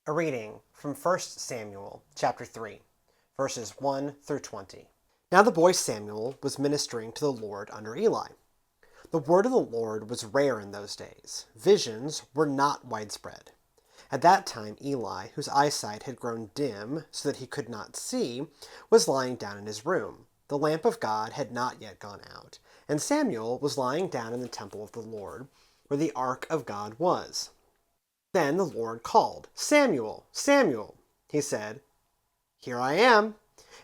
A reading from 1 Samuel chapter 3, verses 1 through 20. Now the boy Samuel was ministering to the Lord under Eli. The word of the Lord was rare in those days. Visions were not widespread. At that time Eli, whose eyesight had grown dim so that he could not see, was lying down in his room. The lamp of God had not yet gone out, and Samuel was lying down in the temple of the Lord, where the ark of God was. Then the Lord called, "Samuel, Samuel." He said, "Here I am,"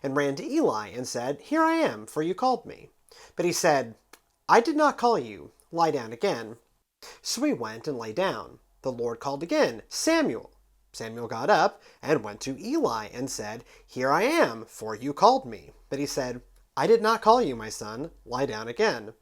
and ran to Eli and said, "Here I am, for you called me." But he said, "I did not call you. Lie down again." So he went and lay down. The Lord called again, "Samuel." Samuel got up and went to Eli and said, "Here I am, for you called me." But he said, "I did not call you, my son. Lie down again."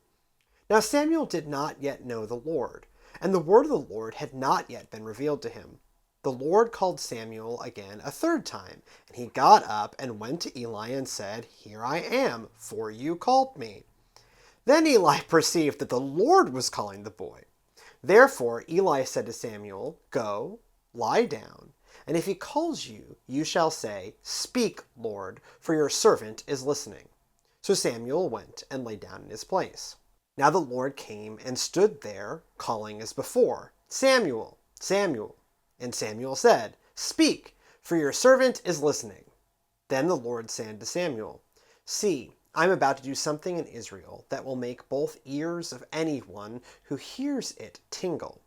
Now Samuel did not yet know the Lord, and the word of the Lord had not yet been revealed to him. The Lord called Samuel again a third time, and he got up and went to Eli and said, "Here I am, for you called me." Then Eli perceived that the Lord was calling the boy. Therefore Eli said to Samuel, "Go, lie down, and if he calls you, you shall say, 'Speak, Lord, for your servant is listening.'" So Samuel went and lay down in his place. Now the Lord came and stood there, calling as before, "Samuel, Samuel." And Samuel said, "Speak, for your servant is listening." Then the Lord said to Samuel, "See, I am about to do something in Israel that will make both ears of anyone who hears it tingle.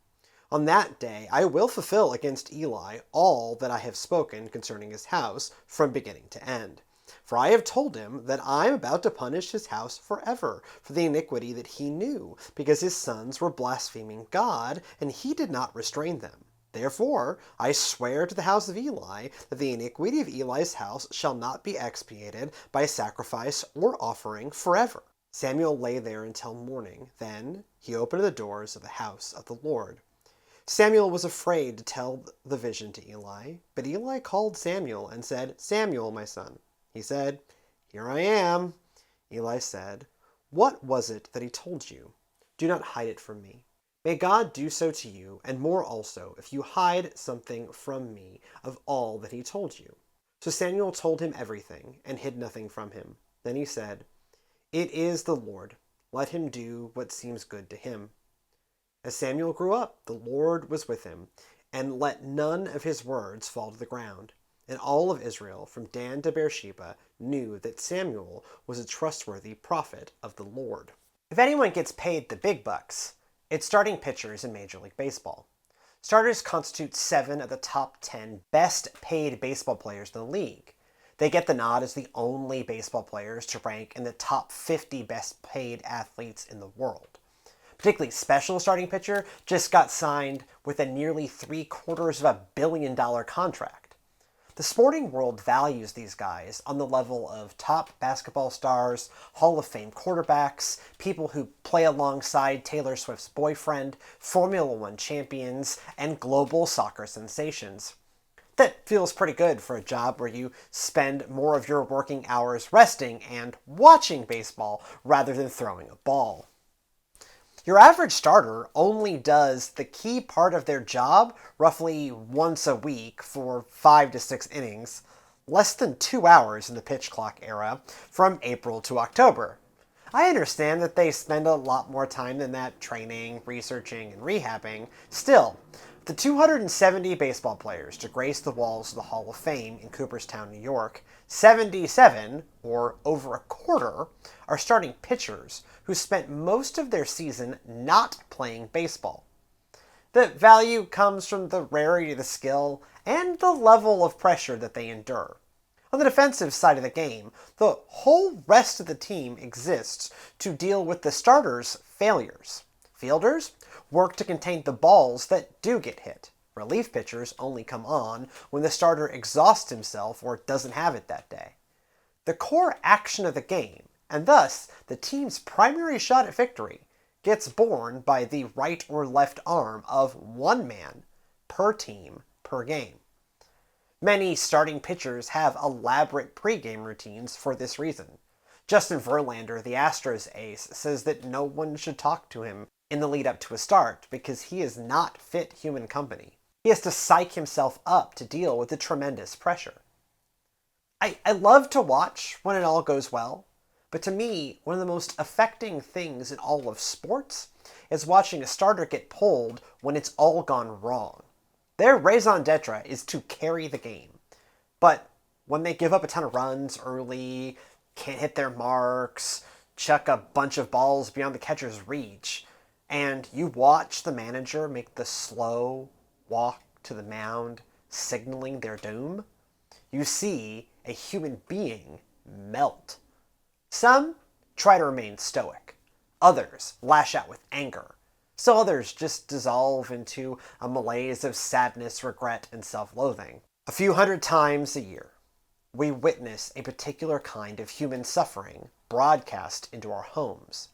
On that day I will fulfill against Eli all that I have spoken concerning his house from beginning to end. For I have told him that I am about to punish his house forever for the iniquity that he knew, because his sons were blaspheming God, and he did not restrain them. Therefore I swear to the house of Eli that the iniquity of Eli's house shall not be expiated by sacrifice or offering forever." Samuel lay there until morning. Then he opened the doors of the house of the Lord. Samuel was afraid to tell the vision to Eli, but Eli called Samuel and said, "Samuel, my son." He said, "Here I am." Eli said, "What was it that he told you? Do not hide it from me. May God do so to you, and more also, if you hide something from me of all that he told you." So Samuel told him everything, and hid nothing from him. Then he said, "It is the Lord. Let him do what seems good to him." As Samuel grew up, the Lord was with him, and let none of his words fall to the ground. And all of Israel, from Dan to Beersheba, knew that Samuel was a trustworthy prophet of the Lord. If anyone gets paid the big bucks, it's starting pitchers in Major League Baseball. Starters constitute 7 of the top 10 best paid baseball players in the league. They get the nod as the only baseball players to rank in the top 50 best paid athletes in the world. Particularly special starting pitcher just got signed with a nearly $750 million contract. The sporting world values these guys on the level of top basketball stars, Hall of Fame quarterbacks, people who play alongside Taylor Swift's boyfriend, Formula One champions, and global soccer sensations. That feels pretty good for a job where you spend more of your working hours resting and watching baseball rather than throwing a ball. Your average starter only does the key part of their job roughly once a week for 5 to 6 innings, less than 2 hours in the pitch clock era, from April to October. I understand that they spend a lot more time than that training, researching, and rehabbing. Still, the 270 baseball players to grace the walls of the Hall of Fame in Cooperstown, New York, 77, or over a quarter, are starting pitchers who spent most of their season not playing baseball. The value comes from the rarity of the skill and the level of pressure that they endure. On the defensive side of the game, the whole rest of the team exists to deal with the starters' failures. Fielders work to contain the balls that do get hit. Relief pitchers only come on when the starter exhausts himself or doesn't have it that day. The core action of the game, and thus the team's primary shot at victory, gets borne by the right or left arm of one man per team per game. Many starting pitchers have elaborate pregame routines for this reason. Justin Verlander, the Astros ace, says that no one should talk to him in the lead up to a start because he is not fit human company. He has to psych himself up to deal with the tremendous pressure. I love to watch when it all goes well, but to me, one of the most affecting things in all of sports is watching a starter get pulled when it's all gone wrong. Their raison d'etre is to carry the game. But when they give up a ton of runs early, can't hit their marks, chuck a bunch of balls beyond the catcher's reach, and you watch the manager make the slow walk to the mound, signaling their doom, you see a human being melt. Some try to remain stoic. Others lash out with anger. So others just dissolve into a malaise of sadness, regret, and self-loathing. A few hundred times a year, we witness a particular kind of human suffering broadcast into our homes,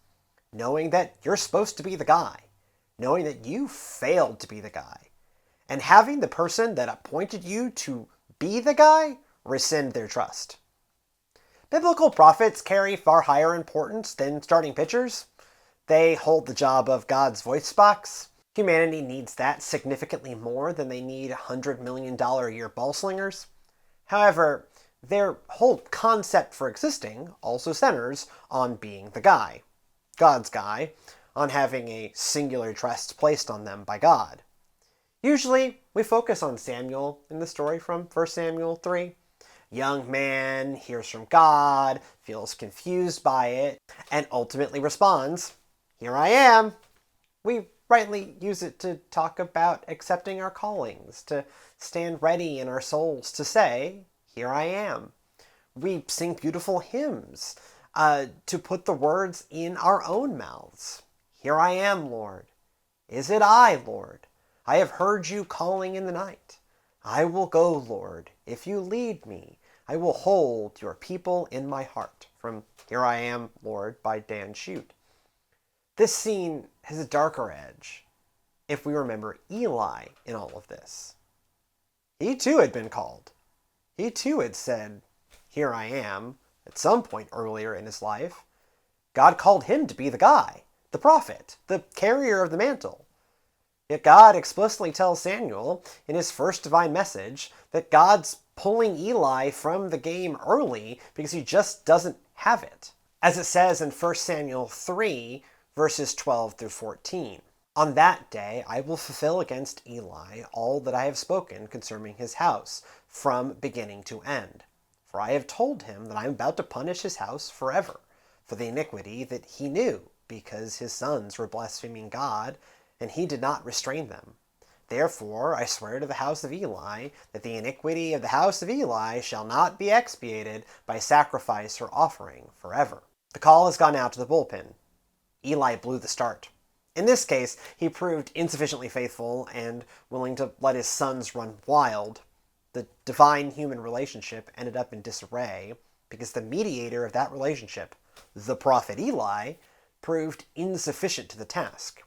knowing that you're supposed to be the guy, knowing that you failed to be the guy, and having the person that appointed you to be the guy rescind their trust. Biblical prophets carry far higher importance than starting pitchers. They hold the job of God's voice box. Humanity needs that significantly more than they need $100 million a year ball slingers. However, their whole concept for existing also centers on being the guy, God's guy, on having a singular trust placed on them by God. Usually, we focus on Samuel in the story from 1 Samuel 3. Young man hears from God, feels confused by it, and ultimately responds, "Here I am." We rightly use it to talk about accepting our callings, to stand ready in our souls to say, "Here I am." We sing beautiful hymns to put the words in our own mouths. "Here I am, Lord. Is it I, Lord? I have heard you calling in the night. I will go, Lord. If you lead me, I will hold your people in my heart." From Here I Am, Lord by Dan Shute. This scene has a darker edge if we remember Eli in all of this. He too had been called. He too had said, "Here I am," at some point earlier in his life. God called him to be the guy, the prophet, the carrier of the mantle. Yet God explicitly tells Samuel in his first divine message that God's pulling Eli from the game early because he just doesn't have it. As it says in 1 Samuel 3, verses 12 through 14. "On that day I will fulfill against Eli all that I have spoken concerning his house, from beginning to end. For I have told him that I am about to punish his house forever, for the iniquity that he knew, because his sons were blaspheming God, and he did not restrain them. Therefore I swear to the house of Eli that the iniquity of the house of Eli shall not be expiated by sacrifice or offering forever." The call has gone out to the bullpen. Eli blew the start. In this case, he proved insufficiently faithful and willing to let his sons run wild. The divine-human relationship ended up in disarray because the mediator of that relationship, the prophet Eli, proved insufficient to the task.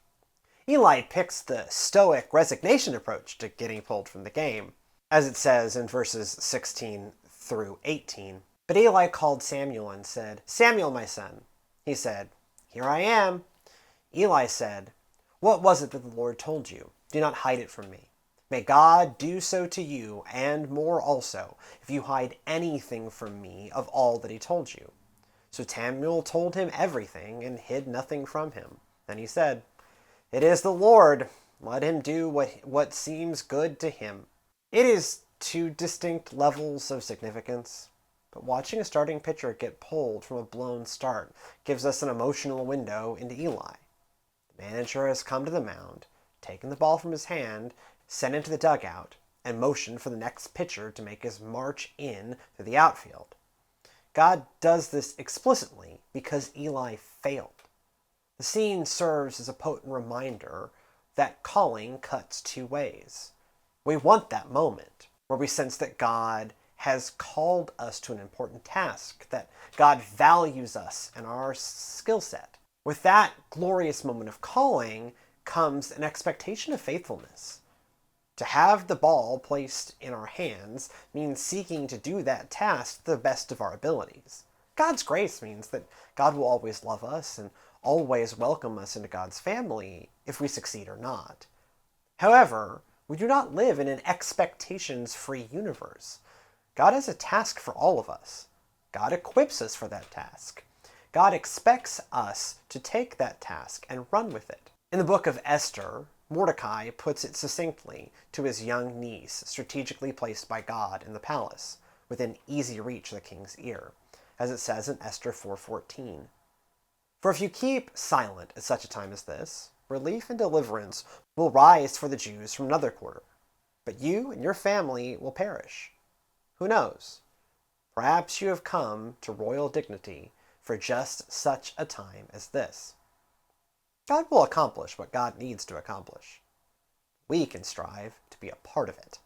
Eli picks the stoic resignation approach to getting pulled from the game, as it says in verses 16 through 18. "But Eli called Samuel and said, 'Samuel, my son.' He said, 'Here I am.' Eli said, 'What was it that the Lord told you? Do not hide it from me. May God do so to you, and more also, if you hide anything from me of all that he told you.' So Samuel told him everything and hid nothing from him. Then he said, 'It is the Lord. Let him do what seems good to him.'" It is two distinct levels of significance, but watching a starting pitcher get pulled from a blown start gives us an emotional window into Eli. The manager has come to the mound, taken the ball from his hand, sent it to the dugout, and motioned for the next pitcher to make his march in to the outfield. God does this explicitly because Eli failed. The scene serves as a potent reminder that calling cuts two ways. We want that moment where we sense that God has called us to an important task, that God values us and our skill set. With that glorious moment of calling comes an expectation of faithfulness. To have the ball placed in our hands means seeking to do that task to the best of our abilities. God's grace means that God will always love us and always welcome us into God's family if we succeed or not. However, We do not live in an expectations-free universe. God has a task for all of us. God equips us for that task. God expects us to take that task and run with it. In the book of Esther, Mordecai puts it succinctly to his young niece, strategically placed by God in the palace, within easy reach of the king's ear, as it says in Esther 4:14. For if you keep silent at such a time as this, relief and deliverance will rise for the Jews from another quarter, but you and your family will perish. Who knows? Perhaps you have come to royal dignity for just such a time as this. God will accomplish what God needs to accomplish. We can strive to be a part of it.